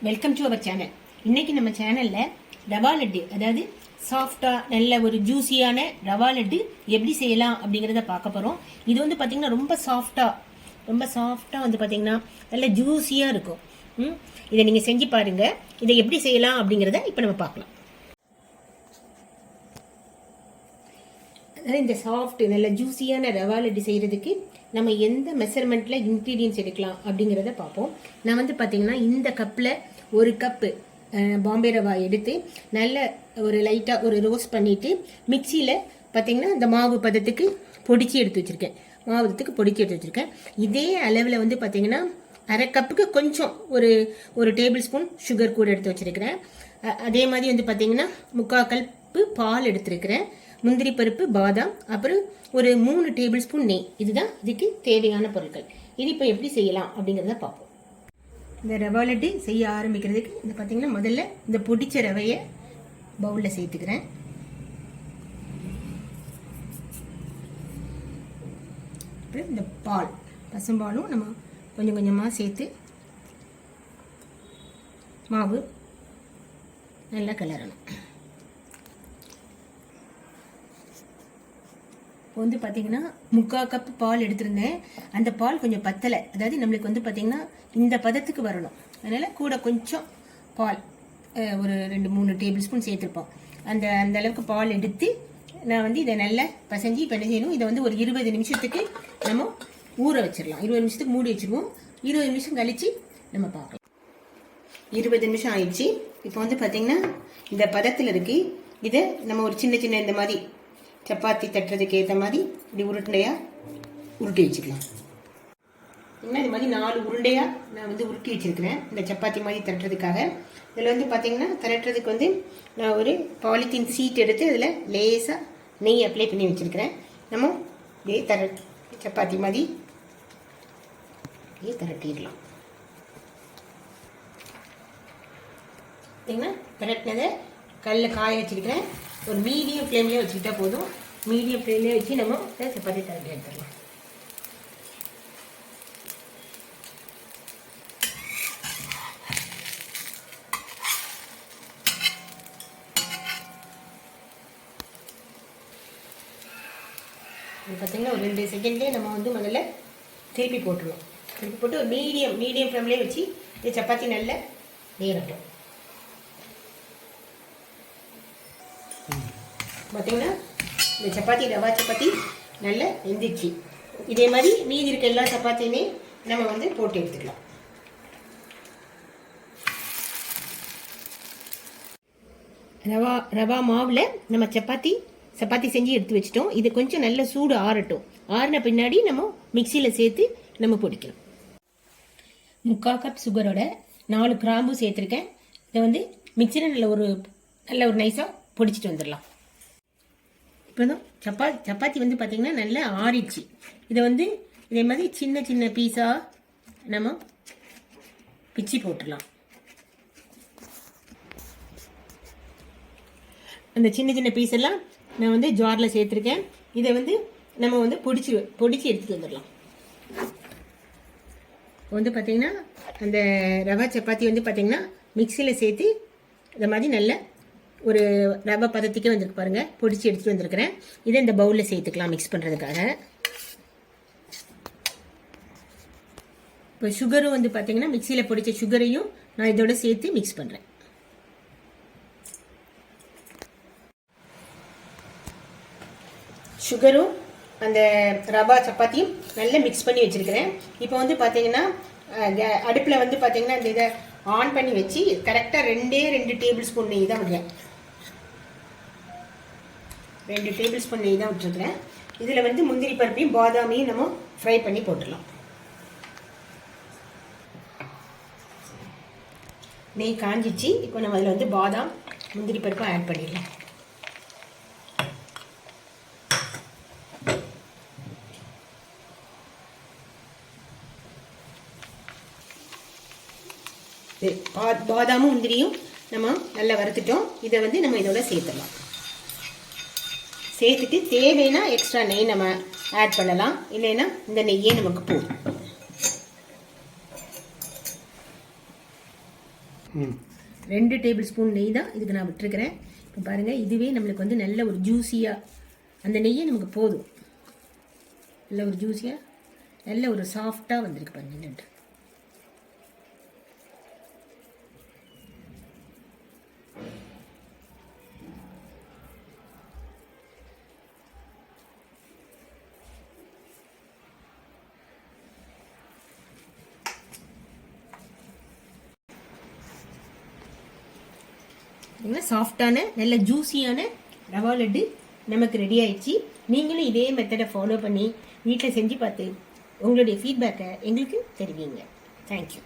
Welcome to our channel. இன்னைக்கு நம்ம சேனல்ல ரவா லட்டு, அதாவது சாஃப்டா நல்ல ஒரு ஜூசியான ரவா லட்டு எப்படி செய்யலாம் அப்படிங்கறத பார்க்க போறோம். இது வந்து பாத்தீங்கன்னா ரொம்ப சாஃப்டா வந்து பாத்தீங்கன்னா நல்ல ஜூசியா இருக்கும். இதை நீங்க செஞ்சு பாருங்க. இதை எப்படி செய்யலாம் அப்படிங்கறத இப்ப நம்ம பார்க்கலாம். அதாவது இந்த சாஃப்ட் நல்ல ஜூசியான ரவா லட்டு செய்யறதுக்கு நம்ம எந்த மெஷர்மெண்ட்ல இன்கிரீடியன்ஸ் எடுக்கலாம் அப்படிங்கிறத பார்ப்போம். நான் வந்து பார்த்தீங்கன்னா இந்த கப்பில் ஒரு கப்பு பாம்பே ரவா எடுத்து நல்ல ஒரு லைட்டாக ஒரு ரோஸ்ட் பண்ணிட்டு மிக்சியில் பார்த்தீங்கன்னா இந்த மாவு பதத்துக்கு பொடிச்சு எடுத்து வச்சிருக்கேன். இதே அளவில் வந்து பார்த்தீங்கன்னா அரை கப்புக்கு கொஞ்சம் ஒரு டேபிள் ஸ்பூன் சுகர் கூட எடுத்து வச்சிருக்கிறேன். அதே மாதிரி வந்து பார்த்தீங்கன்னா 3/4 கப்பு பால் எடுத்திருக்கிறேன். முந்திரி பருப்பு, பாதாம், அப்புறம் ஒரு 3 டேபிள் ஸ்பூன் நெய். இதுதான் இதுக்கு தேவையான பொருட்கள். இது இப்போ எப்படி செய்யலாம் அப்படிங்கிறத பார்ப்போம். இந்த ரவா லட்டு செய்ய ஆரம்பிக்கிறதுக்கு இந்த பார்த்தீங்கன்னா முதல்ல இந்த பொடிச்ச ரவையை பவுலில் சேர்த்துக்கிறேன். அப்புறம் இந்த பால், பசும்பாலும் நம்ம கொஞ்சம் கொஞ்சமாக சேர்த்து மாவு நல்லா கிளறணும். வந்து பார்த்தீங்கன்னா 3/4 கப்பு பால் எடுத்திருந்தேன். அந்த பால் கொஞ்சம் பத்தலை, அதாவது நம்மளுக்கு வந்து பார்த்தீங்கன்னா இந்த பதத்துக்கு வரணும். அதனால கூட கொஞ்சம் பால் ஒரு 2-3 டேபிள் ஸ்பூன் சேர்த்துருப்போம். அந்த அளவுக்கு பால் எடுத்து நான் வந்து இதை நல்லா பசைஞ்சு இப்போ என்ன செய்யணும், இதை வந்து ஒரு 20 நிமிஷத்துக்கு நம்ம ஊற வச்சிடலாம். 20 நிமிஷத்துக்கு மூடி வச்சிருவோம். 20 நிமிஷம் கழிச்சு நம்ம பார்க்கலாம். 20 நிமிஷம் ஆயிடுச்சு. இப்போ வந்து பார்த்தீங்கன்னா இந்த பதத்தில் இருக்கு. இதை நம்ம ஒரு சின்ன இந்த மாதிரி சப்பாத்தி தட்டுறதுக்கு ஏற்ற மாதிரி இப்படி உருட்டி வச்சுக்கலாம். இது மாதிரி 4 உருண்டையாக நான் வந்து உருட்டி வச்சிருக்கிறேன் இந்த சப்பாத்தி மாதிரி தட்டுறதுக்காக. இதில் வந்து பார்த்தீங்கன்னா திரட்டுறதுக்கு வந்து நான் ஒரு பாலித்தீன் சீட் எடுத்து அதில் லேசாக நெய் அப்ளை பண்ணி வச்சுருக்கிறேன். நம்ம இதே சப்பாத்தி மாதிரி திரட்டிடலாம். பார்த்தீங்கன்னா திரட்டினதை கல்லில் காய வச்சுருக்கிறேன். ஒரு மீடியம் ஃப்ளேம்லேயே வச்சுக்கிட்டா போதும். மீடியம் ஃப்ளேம்லேயே வச்சு நம்ம சப்பாத்தி தரட்டி எடுத்துடலாம். பார்த்தீங்கன்னா ஒரு 2 செகண்ட்லேயே நம்ம வந்து முதல்ல திருப்பி போட்டுருவோம். திருப்பி போட்டு ஒரு மீடியம் ஃப்ளேம்லேயே வச்சு இந்த சப்பாத்தி நல்ல நேரட்டும். பார்த்தீங்கன்னா இந்த சப்பாத்தி ரவா சப்பாத்தி நல்லா வெந்துச்சு. இதே மாதிரி மீதி இருக்க எல்லா சப்பாத்தியுமே நம்ம வந்து போட்டு எடுத்துக்கலாம். ரவா மாவில் நம்ம சப்பாத்தி செஞ்சு எடுத்து வச்சிட்டோம். இது கொஞ்சம் நல்ல சூடு ஆறட்டும். ஆறின பின்னாடி நம்ம மிக்சியில் சேர்த்து நம்ம பொடிக்கலாம். 3/4 கப் சுகரோட 4 கிராம்பு சேர்த்துருக்கேன். இதை வந்து மிக்சியில் நல்ல ஒரு நைஸாக பொடிச்சிட்டு வந்துடலாம். இப்போ தான் சப்பாத்தி வந்து பார்த்தீங்கன்னா நல்லா ஆறிடுச்சு. இதை வந்து இதே மாதிரி சின்ன பீஸாக நம்ம பிச்சு போட்டுடலாம். அந்த சின்ன பீஸ் எல்லாம் நான் வந்து ஜாரில் சேர்த்துருக்கேன். இதை வந்து நம்ம வந்து பொடிச்சு எடுத்துகிட்டு வந்துடலாம். வந்து பார்த்தீங்கன்னா அந்த ரவா சப்பாத்தி வந்து பார்த்தீங்கன்னா மிக்சியில் சேர்த்து இந்த மாதிரி நல்லா ஒரு ரவை பதத்துக்கே வந்துருக்கு பாருங்க. பொடிச்சு எடுத்துட்டு வந்திருக்கிறேன். இதை இந்த பவுலில் சேர்த்துக்கலாம் மிக்ஸ் பண்ணுறதுக்காக. இப்போ சுகரும் வந்து பார்த்தீங்கன்னா மிக்சியில் பொடிச்ச சுகரையும் நான் இதோட சேர்த்து மிக்ஸ் பண்ணுறேன். சுகரும் அந்த ரவா சப்பாத்தியும் நல்லா மிக்ஸ் பண்ணி வச்சிருக்கிறேன். இப்போ வந்து பார்த்தீங்கன்னா அடுப்பில் வந்து பார்த்தீங்கன்னா இந்த இதை ஆன் பண்ணி வச்சு கரெக்டாக 2 டேபிள் ஸ்பூன் நெய் தான் விடுறேன். 2 டேபிள் ஸ்பூன் நெய் தான் விட்டுருக்குறேன். இதில் வந்து முந்திரி பருப்பையும் பாதாமையும் நம்ம ஃப்ரை பண்ணி போட்டுடலாம். நெய் காஞ்சிச்சு. இப்போ நம்ம அதில் வந்து பாதாம் முந்திரி பருப்பை ஆட் பண்ணிடலாம். பாதாமும் முந்திரியும் நம்ம நல்லா வறுத்துட்டோம். இதை வந்து நம்ம இதோட சேர்த்துடலாம். சேர்த்துட்டு தேவைன்னா எக்ஸ்ட்ரா நெய் நம்ம ஆட் பண்ணலாம். இல்லைன்னா இந்த நெய்யே நமக்கு போதும். 2 டேபிள் ஸ்பூன் நெய் தான் இதுக்கு நான் விட்டுருக்கிறேன். இப்போ பாருங்கள், இதுவே நம்மளுக்கு வந்து நல்ல ஒரு ஜூஸியாக, அந்த நெய்யே நமக்கு போதும். நல்ல ஒரு ஜூஸியாக, நல்ல ஒரு சாஃப்டாக வந்திருக்கு பாருங்கள் லட்டு. சாஃப்டான நல்ல ஜூஸியான ரவா லட்டு நமக்கு ரெடி ஆயிடுச்சு. நீங்களும் இதே மெத்தடை ஃபாலோ பண்ணி வீட்டில் செஞ்சு பார்த்து உங்களுடைய ஃபீட்பேக்கை எங்களுக்கு தெரிவிங்க. தேங்க்யூ.